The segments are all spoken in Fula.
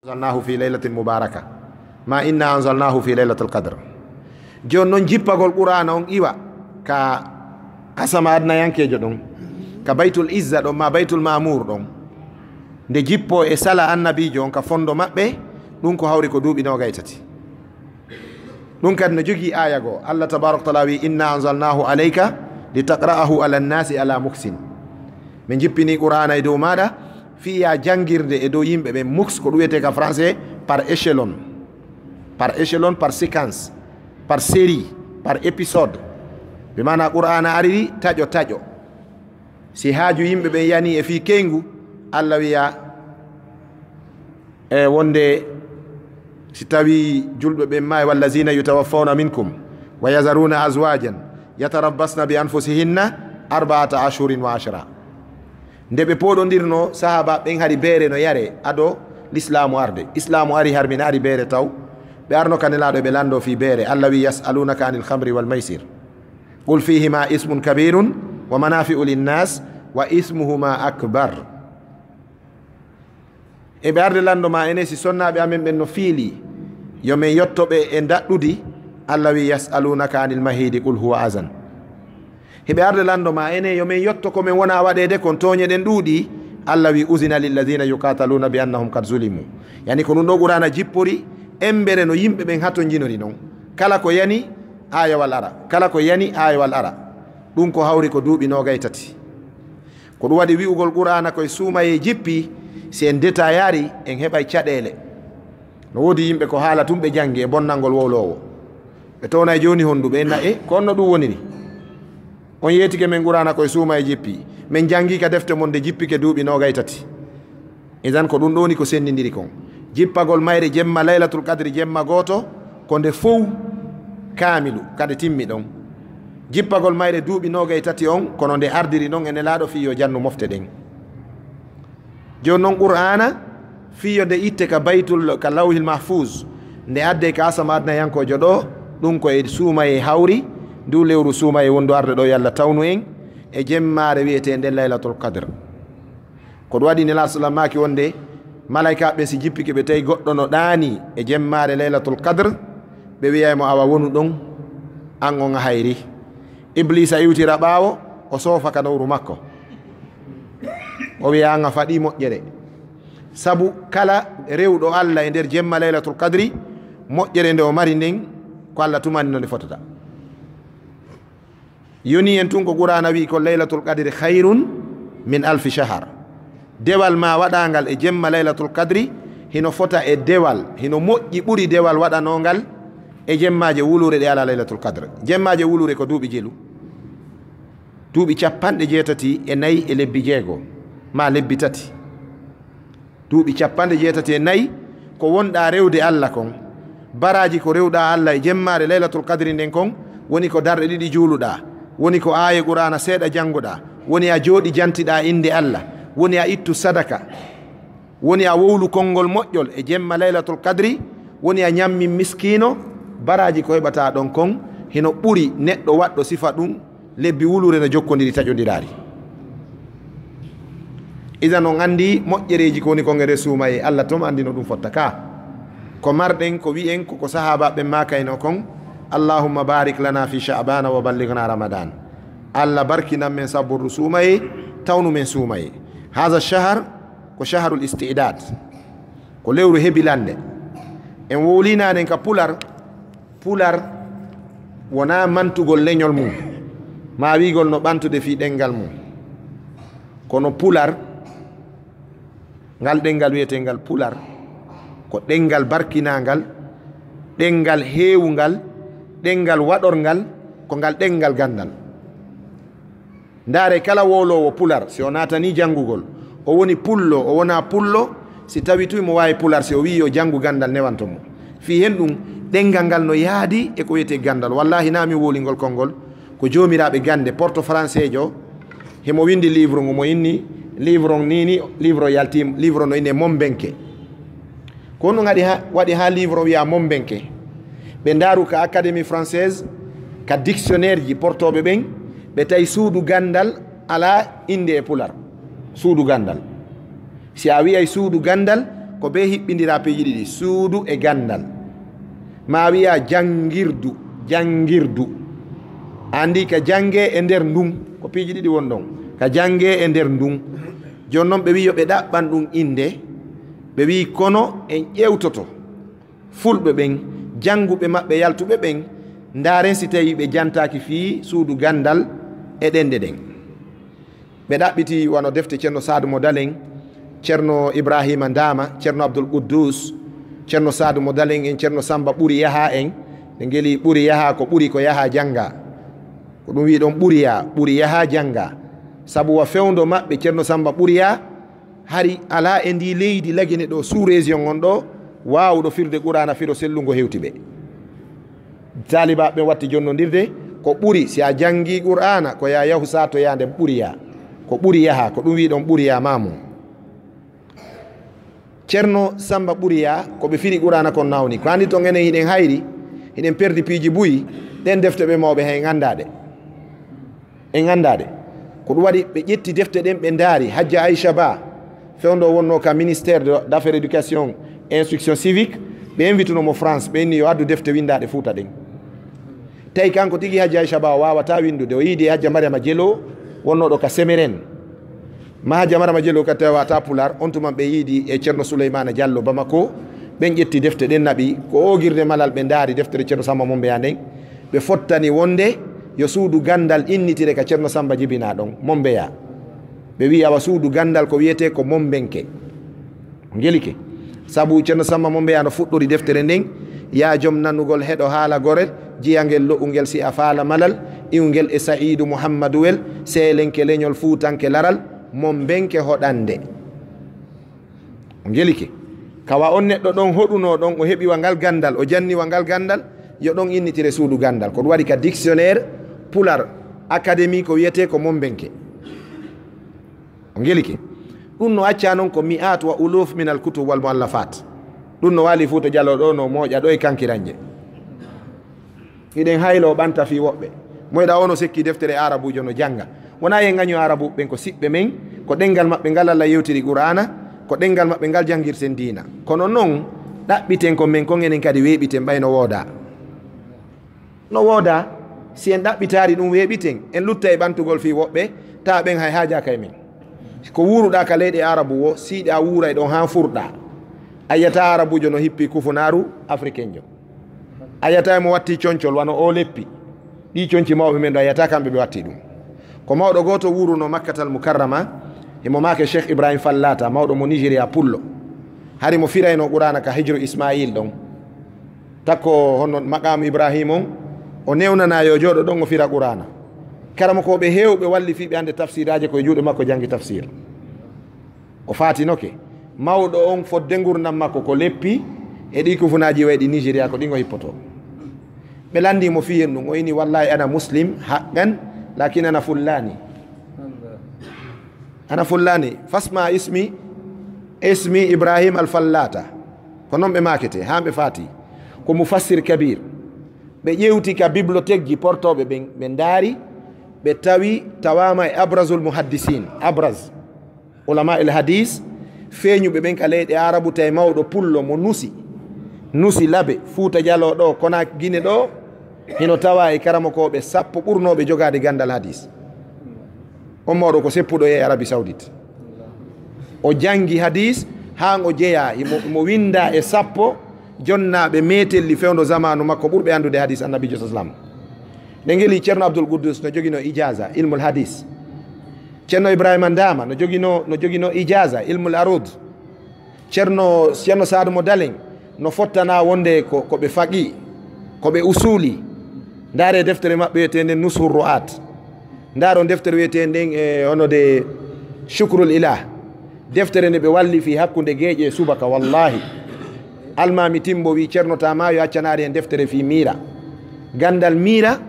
أنزلناه في ليلة مباركة ما إنا أنزلناه في ليلة القدر جون نون جيبا القرآن on iwa ka asama adna yankejo ɗon ka baytul izza ɗon ma baytul mamour ɗon nde jippo e sala annabijo on ka fondo maɓɓe ɗum ko hawri ko duuɓi nogay tati ɗum kadi no jogii aya goo Allah tabaraka taala wi inna anzalnahu alayka litaqra'ahu ala nnasi ala muksin min jippini qur'ana e dow maɗa fiya jangirde e dow yimɓe ɓe mux ko ɗum wiyete ka français par échelon par séquence par série par épisode ɓe mana qur'ana ariri taƴo taƴo si haaju yimɓe ɓe yani e fi kengu Allah wiya e wonde si tawi julɓe ɓe ma wallazina yutawaffawna minkum wa yazaruna azwajan yatarabbasna bi anfusihinna 4 ashhurin wa 10 nde ɓe poɗodirno sahaba ɓen haari beere no yare ado l'islamu arde islamu ari har min ari beere taw ɓe arno kanelaɗo ɓe lando fi beere Allah wi yasalunaka anil khamri wal maysir qul fihima ismun kabirun wa manafi'u linnas wa ismuhuma akbar e ɓe arde lando ma ene si sonnaɓe amen ɓen no fiili yomin yettoɓe e daɗɗudi Allah wi yasalunaka anil mahidi qul huwa azan heɓe arde lando ma ene yomin yetto komin wona waɗede kon toñeɗen ɗuuɗi Allah wi usina lilladina yuqataluna bi annahum kad zulimu yani ko ɗum ɗo qur'ana jippori embere no yimɓe ɓen hatto jinori noon kala ko yani ayawal ara kala ko yani ayawal ara ɗum ko hawri ko duuɓi nogay tati ko ɗum waɗi wi'ugol qur'ana koye suumaye jippi si en deta yaari en heɓay caɗele no woodi yimɓe ko haala tum ɓe jangi e bonnalngol wowlowo ɓe towna e joni honduɓe enna ko onno ɗum woniri on yeetike men qur'ana koye suuma e jippi min jangi ka defte mon de jippike duuɓi nogay tati idan ko ɗum ɗoni ko sendidiri kon jippagol mayre jemma laylatul qadri jemma goto ko nde fow kamilu kade timmi ɗon jippagol mayre duuɓi nogay tati on kono nde ardiri noon ene laaɗo fiyo jannu mofte ɗen joni noon qur'ana fiyo nde itte ka baytul ka lawhil mahfuz nde adde ka asama adna yankojo ɗo ɗum ko e suuma e hawri ndu lewru suuma e wondu arde ɗo yalla tawnu en e jemmare wiyete nden laylatul qadr ko ɗum waɗi nela sallam maki wonde malaikaɓe si jippike ɓe tawi goɗɗo no ɗaani e jemmare laylatul qadr ɓe wiyaymo awa wonu ɗon an on a hayri iblisa iwtira ɓaawo o soofa ka nowru makko o wiya an a faɗi moƴƴere sabu kala rewɗo Allah e nder jemma laylatul qadri moƴƴere nde o mari nden ko Allah tumani no nde fotata yoni en tun ko qur'ana wi ko laylatul qadri khayrun min alfi shahar dewal ma waɗangal e jemma laylatul qadri hino fota e dewal hino moƴƴi ɓuri dewal waɗanongal e jemmaje wulure ɗe ala laylatul qadre jemmaje wulure ko duuɓi jelu duuɓi 64 e lebbi jeego ma lebbi tati duuɓi 64 ko wonɗa rewde Allah kon baraji ko rewɗa Allah e jemmare laylatul qadri nden kon woni ko darɗe ɗiɗi juuluɗa woni ko aya qur'ana seeɗa janguɗa woni a jooɗi jantiɗa inde Allah woni a ittu sadaka woni a wowlu konngol moƴƴol e jemma laylatul qadri woni a ñammi miskino baraji ko heɓata ɗon kon hino ɓuri neɗɗo waɗɗo sifa ɗum lebbi wulure no jokkodiri taƴodirari idan on andi moƴƴereji ko woni kon e suuma e Allah tom andi no ɗum fotta ka ko marɗen ko wi'en koko sahabaɓe makayno kon allahumma barik lana fi sha'bana wa ballighna ramadan Allah barkinan men sabbordu suumaye tawnu men suumaye haha shahar ko shaharul istidad ko lewru hebilande en wowlinaden ka pular wona mantugol leñol mum ma wigol no ɓantude fi ɗengal mum kono pular ngal ɗengal wiyetengal pular ko ɗengal barkinangal ɗengal heewungal ɗengal waɗorngal ko ngal ɗengal gandal ndaare kala wolowo pular si o natani jangugol o woni pullo o wona pullo si tawi tuy mo wawi pular si o wi yo jangu gandal newanto mo fi hen ɗum ɗengal ngal no yaadi e ko wiyete gandal wallahi na mi wolingol konngol ko jomiraɓe gande porto français jo hemo windi livre ngo mo inni livre on nini livre o yalti livre no ine mombenke ko ɗum waɗi ha livre o wiya mombenke ɓe ndaru ka académie française ka dictionnaire ji portoɓe ɓen ɓe tawi suudu gandal ala inde e pular suudu gandal si a wiyay suudu gandal ko ko be hiɓɓindira peeji ɗiɗi suudu e gandal ma wiya jangirdu andi ka jange e nder ndun ko piiji ɗiɗi won ɗon ka jange e nder ndun joni noon ɓe wi yo ɓe ɗaɓɓan ɗum inde ɓe wi kono en ƴewtoto fulɓe ɓen janguɓe maɓɓe yaltuɓe ɓen ndaren si tawi ɓe jantaki fii suudu gandal e ɗende ɗen ɓe ɗaɓɓiti wano defte ceerno Sadou Mo Dalen ceerno Ibrahima Ndama ceerno Abdoul Quddus ceerno Sadou Mo Dalen en ceerno Samba ɓuuri yaha en ɓe ngeli ɓuuri yaha ko ɓuuri ko yaha janga ko ɗum wi ɗon ɓuuri yaha janga sabu wa fewndo maɓɓe ceerno Samba ɓuriya hari ala e ndi leydi lagine ɗo sous région on ɗo wawɗo firde qur'ana firo sellugo hewti ɓe talibaɓe watti jonnodirde ko ɓuri si a jangi qur'ana ko ya yahu sa to yande ɓuriya ko ɓuri yaha ko ɗum wi ɗon ɓuriya mamum ceerno Samba ɓuriya ko ɓe firi qur'ana kon nawni ko andi to enen hiɗen hayri hiɗen perdi piiji buyi ɗen defte ɓe mawɓe hay gandade en gandade ko ɗum waɗi ɓe ƴetti defte ɗen ɓe ndaari Hadja Aïcha Ba fewndo wonno ka ministére d' affaires éducation et instruction civique ɓe invitunomo France ɓe inni yo addu defte windaɗe Fouta ɗen tawi kanko tigi Hadja Aïcha Ba o wawata windude o yiidi Hadja Mariama Dielo wonnoɗo ka Séméren ma Hadja Mariama Dielo ka tewata Pular on tuman ɓe yiidi e ceerno Souleymana Diallo Bamako ɓen ƴetti defte ɗen naɓi ko ogirde malal ɓe ndaari deftere ceerno Samba Mombeya nden ɓe fottani wonde yo suudu gandal innitire ka ceerno Samba jibina ɗon Mombeya ɓe wi awa suudu gandal ko wiyete ko Mombenke gelike sabu ceerno Samba Mombeya no fuɗɗori deftere nden ya joom nanugol heɗo haala gorel jiyangel lo'ungel si a faala malal iwgel e Saïdou Mouhammadou wel seelenke leñol fuutanke laral Mombenke hoɗande gelike kawa on neɗɗo ɗon hoɗuno ɗon o heɓiwa ngal gandal o janniwa ngal gandal yo ɗon innitire suudu gandal ko ɗum waɗi ka dictionnaire Pular académie ko wiyete ko Mombenke o gelike ɗum no acca noon ko mi'at wa uluf min al kutub wal muallafat ɗum no waali Fouta Diallo ɗo no moƴa ɗo e kankiranje hiɗen haylo ɓanta fi woɓɓe moyɗa ono sekki deftere arabujo no janga wona yen gaño arabu ɓen ko siɓɓe men ko ɗengal maɓɓe ngal Allah yewtiri qur'ana ko ɗengal maɓɓe ngal jangirten diina kono noon ɗaɓɓiten ko men kon enen kadi weeɓiten ɓay no wooda si en ɗaɓɓitari ɗum weeɓiten en lutta e ɓantugol fi woɓɓe ta ɓen hay haaja kay men ko wuruɗa ka leyɗe arabu wo siɗe a wuuray ɗon ha furɗa a yiyata arabujo no hippi kufunaru africain jo a yiyata mo watti concol wano o leppi ɗi conci mawɓe men ɗo a yiyata kamɓe ɓe watti ɗum ko mawɗo goto wuro no Makkatal Mukarrama emo make Cheikh Ibrahim Fallata mawɗo mo Nigéria pullo hari mo firayno qur'ana ka hijru Ismail ɗon takko honno maqamu Ibrahim on o newnana yo jooɗo ɗon o fira qur'ana karama ko ɓe hewɓe walli fiɓe hande tafsiraji koye juuɗe makko jangi tafsir o fatinoke mawɗo on fodde gurdam makko ko leppi e ɗi kufunaji wayɗi Nigéria ko ɗingo hippoto ɓe landimo fiyen ɗum o ini wallahi ana muslim haqqan lakin ana fullani fasma ismi Ibrahim al Fallata ko noon ɓe makete hamɓe fati ko mufassir kabir ɓe ƴewti ka bibliothèque ji portoɓe ɓe ndaari ɓe tawi tawama e abrazul muhaddisin abraz ulama el hadis feeñuɓe ɓen ka leyɗe arabu tawi mawɗo pullo mo nusi laabe Fouta Diallo ɗo kona Guinée ɗo hino tawa e karamakoɓe sappo ɓurnoɓe jogade gandal hadis on mawɗo ko seppuɗo e Arabie Saoudite o jangi hadis ha o jeeya mo winda e sappo jonnaɓe metelli fewndo zamanu makko ɓurɓe andude hadis annabijo sallam nde ngeli ceerno Abdoul Quddus no jogino ijaza ilmul hadis ceerno Ibrahima Ndama no jogino ijaza ilmul arud ceerno Sadou Mo Dalen no fottana wonde ko ɓe faqi ko ɓe usuli ndaare deftere maɓɓe wiyete nden Nushur Ru'at ndaaron deftere wiyete nden e honode Shukrul Ilah deftere nde ɓe walli fi hakkunde geeƴe subaka wallahi almami Timbo wi ceerno tamayo accanari hen deftere fi miira gandal miira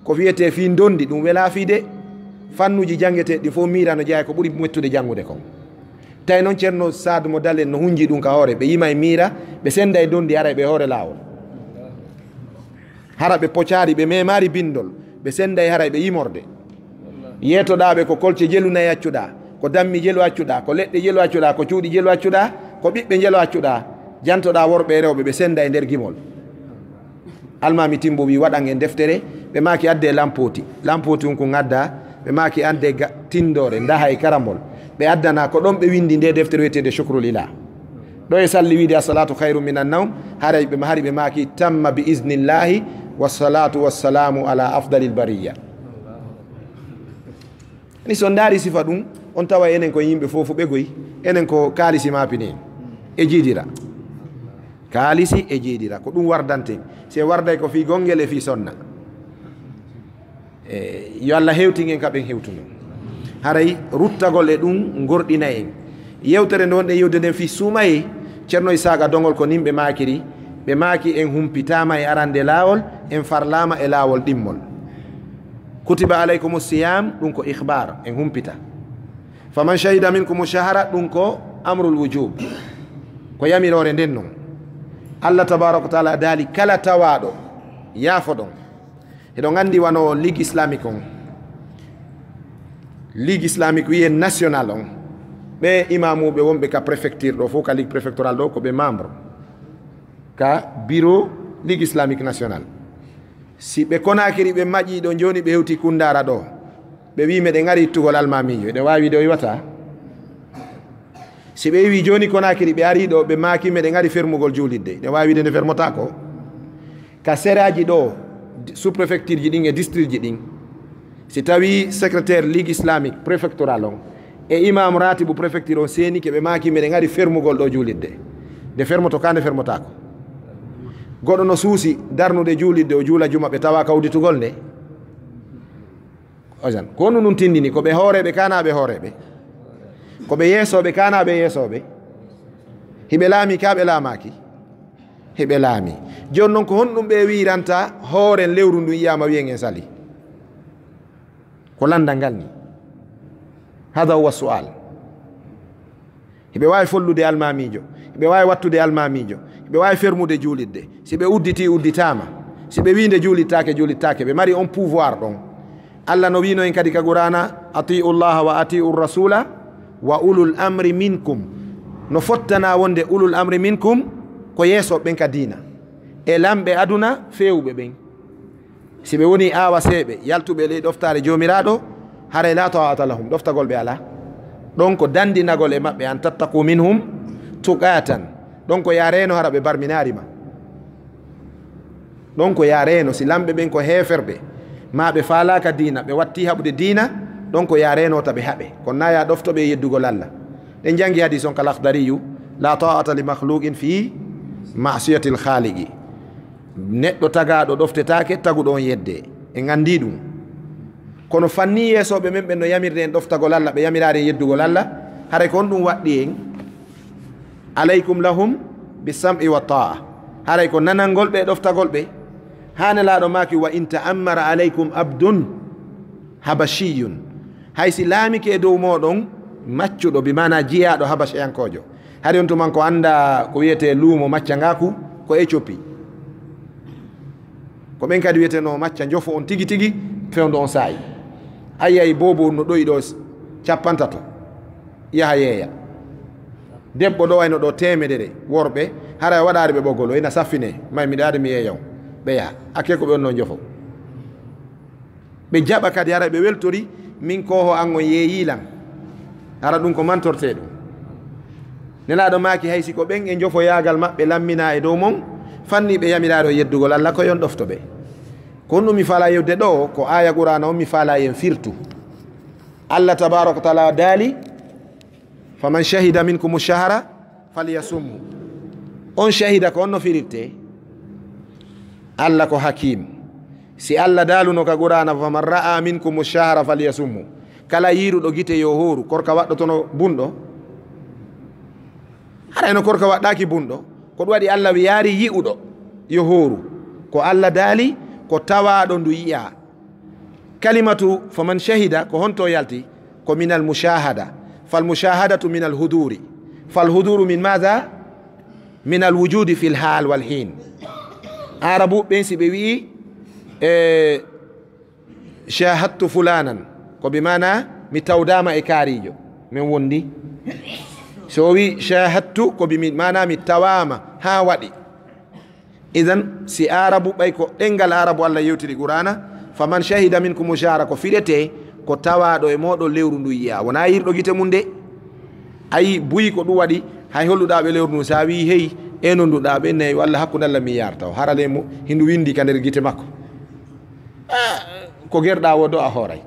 ko wiyete fi dondi ɗum wela fiide fannuji jangeteɗi fof miira no jeeya ko ɓuuri mettude jangude kon tawi noon ceerno Sadou Mo Dalen no hunji ɗum ka hoore ɓe yima e miira ɓe senda e dondi ara ɓe hoore lawol hara ɓe poccari ɓe memari bindol ɓe senda e hara ɓe yimorde yetoɗaɓe ko kolce jelu nayi accuɗa ko dammi jelu accuɗa ko leɗɗe jelu accuɗa ko cuuɗi jelu accuɗa ko ɓiɓɓe jelo accuɗa jantoɗa worɓe rewɓe ɓe senda e nder gimol almami Timbo wi waɗan e deftere ɓe maki adde lampoti ko gadda ɓe maki adde tindore daha e karambol ɓe addana ko ɗon ɓe windi nde deftere wiyetede chukrul ilah ɗo e salli wiide assalatu khairu minan nawm haray ɓe hari ɓe maki tamma bi isnillahi wassalatu wassalamu ala afdalil bariya ni so daari sifa ɗum on tawa enen ko yimɓe fofu ɓegoyi enen ko kaalisi mapine e jiidira kaalisi e jiidira ko ɗum wardante se warday ko fi gongel e fi sonna yo Allah hewtingen kaɓen hewtuno haray ruttagol e ɗum gorɗina en yewtere nde wonɗe yewde nden fi suumaye ceerno Isaaka dongol ko nimɓe makiri ɓe maaki en humpitama e arande laawol en farlama e laawol ɗimmol kutiba alaykum siyam ɗum ko ihbar en humpita faman shahida minkum shahara ɗum ko amrul wujub ko yamirore nden noon Allah tabaraka wa taala daali kala tawaɗo yaafo ɗon eɗo gandi wano ligue islamique on ligue islamique wiye national on ɓe imamuɓe wonɓe ka préfecture ɗo fof ka ligue préfectoral ɗo ko ɓe membre ka bureau ligue islamique national si ɓe Konakiri ɓe maƴƴi ɗo joni ɓe hewti Kundara ɗo ɓe wi meɗe gari ittugol almamijo eɗe wawi de o yiwata si ɓe wi joni Konakiri ɓe ari ɗo ɓe maki meɗe gari fermugol julidde ɗe wawi de nde fermota ko ka seraji ɗo sous préfecture ji ɗin e district ji ɗin si tawi secrétaire ligue islamique préfectoral on e imam ratibu préfecture on seni ke ɓe maki meɗe gari fermugol ɗo julidde nde fermoto ka nde fermotako goɗɗo no suusi darnude juulidde o juula juma ɓe tawa kawditugol nde ojan ko nu nun tindini ko ɓe hooreɓe kanaɓe hooreɓe ko ɓe yeesoɓe kanaɓe yeesoɓe hiɓe laami ka ɓe laamaki hiɓe laami joni noon ko honɗum ɓe wiranta hooren lewru ndu yiyama wiyen en sali ko landal ngal ni hada huwa sual hiɓe wawi follude almamijo hiɓe wawi wattude almamijo ɓe wawi fermude juulidde si ɓe udditi udditama si ɓe winde juulittake juulittake ɓe mari on pouvoir ɗon Allah no wino en kadi ka Qur'ana atiu llaha wa atiu rasula wa ulul amri minkum no fottana wonde ulul amri minkum ko yeesoɓe ɓen ka diina e lamɓe aduna fewɓe ɓen si ɓe woni awa seeɓe yaltuɓe ley ɗoftare jomiraɗo haray la ta'ata lahum ɗoftagol ɓe ala ɗon ko dandinagol e maɓɓe an tattaku minhum tuqatan ɗon ko yareno hara ɓe barminarima ɗon ko yareno si lamɓe ɓen ko heferɓe ma ɓe falaka diina ɓe watti haɓude diina ɗon ko yareno ta ɓe haɓe kono na ya ɗoftoɓe yeddugol Allah ɗen jangi hadis on kal akhdariyu la ta'ata li makhluqin fi ma'siyati l khaliqi neɗɗo tagaɗo ɗoftetake taguɗo on yedde en andi ɗum kono fanni yeesoɓe men ɓe no yamirde en ɗoftagol Allah ɓe yamirare en yeddugol Allah haray ko on ɗum waɗɗi en alaykum lahum bisam'i wa ta'a haray ko nanangol ɓe ɗoftagol ɓe hane laaɗo maki wa in ta'ammara alaykum abdun habashiyun haysi laamike e dow moɗon maccuɗo bi mana jiyaɗo habashiyankojo hari on tuman ko anda ko wiyete luumo macca ngaku ko Éthiopie ko ɓen kadi wiyeteno macca jofo on tigi tigi fewdo on saayi ayyay bobo no ɗoyi ɗo 50 yaha yeeya debbo ɗo wayno ɗo temedere worɓe hara waɗare ɓe ɓoggol o ina saffine may miɗa ade mi yeeyaw ɓe yaha akke ko ɓe on noon jofo ɓe jaɓa kadi hara ɓe weltori min koho an on yeeyilan hara ɗum ko mantorte ɗum nelaɗo maki haysi ko ɓen e jofo yagal maɓɓe lammina e dow mon fanni ɓe yamirare o yeddugol Allah ko yon ɗofto ɓe ko ɗum mi faala yewde ɗo ko aya Qur'ana on mi faala yen firtu Allah tabaraka wa taala daali faman shahida minkum shahara falyasumhu on shahida ko on no firirte Allah ko hakim si Allah daaluno ka Qur'ana faman ra'a minkum shahara falyasumhu kala yiruɗo gite yo hooru korka waɗɗotono bunɗo harayno korka waɗɗaki bunɗo ko ɗum waɗi Allah wi yaari yi'uɗo yo hooru ko Allah daali ko tawaɗo ndu yi'a kalimatu faman shahida ko honto yalti ko min al mushahada fal mushahadatu min al huduri fal huduru min madha min al wujudi fil hal wal hin arabu ɓen si ɓe wi'i shahadtu fulanan ko bi mana mi tawdama e kaarijo min wondi so wi shahadtu ko bimi mana mi tawama ha waɗi idan si arabu ɓay ko ɗengal arabu Allah yewtiri qur'ana faman shahida minkum mushara ko fiɗete ko tawaɗo e moɗo lewru ndu yiya wona yirɗo gite mum de ayi buyi ko ɗum waɗi hay holluɗaɓe lewru ndu sa wi hey eno nduɗaɓe nayi walla hakkude Allah mi yarta o harale mo hindu windi ka nder gite makko ko gerɗa wo do a hooray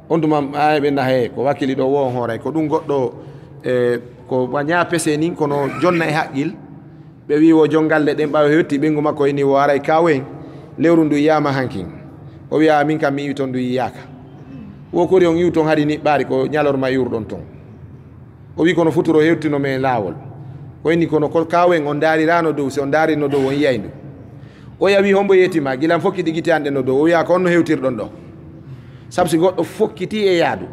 on tuma ɓe nahe ko wakkili ɗo wo on hooray ko ɗum goɗɗo ko waña pese nin kono jonna e haqqil ɓe wi wo jongalle ɗen ɓawe hetti ɓengu makko ini wo aray kawen lewru ndu yiyama hankin o wiya min kam mi iwi toon ndu yiyaka wo kori on iwi toon haɗi niɓɓari ko ñalorma iwruɗon toon o wi kono futuro hewtino men laawol ko inni kono ko kawen on daarirano dow si on daarino dow on yiyay ndu o yawi hombo yettima gilan fokkiti gite anɗe no dow o wiya ko on no hewtirɗon ɗo sabu si goɗɗo fokkiti e yaadu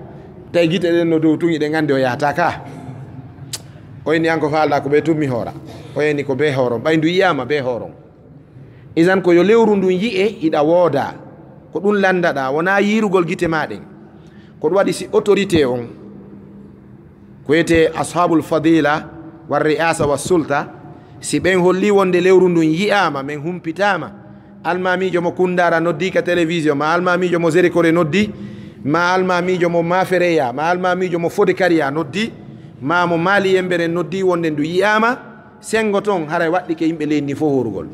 tawi gite ɗen no dow tuŋi ɗe gandi o yahata ka o inni an ko falɗa ko ɓe tummi hoora o yenni ko be hooron ɓay ndu yiyama be hooron isan ko yo lewru ndun yi'e hiɗa wooda ko ɗum landaɗa wona yirugol gite maɗen ko ɗum waɗi si autorité on ko wiyete ashabul fadila war ri'asa wa sulta si ɓen holli wonde lewru ndun yiyama min humpitama almamijo mo kundara noddi ka télévision ma almamijo mo zérikore noddi ma almamijo mo mafereya ma almamijo mo fode kariya noddi ma mo maali yembere noddi wonde ndu yiyama sengo ton haray waɗɗike yimɓe lenni fo horugol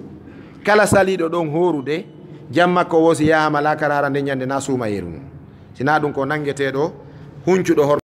kala saliɗo ɗon horude jamma ko wosi yahama la karara nde ñande na suuma yeru sina ɗum ko nangueteɗo huncuɗo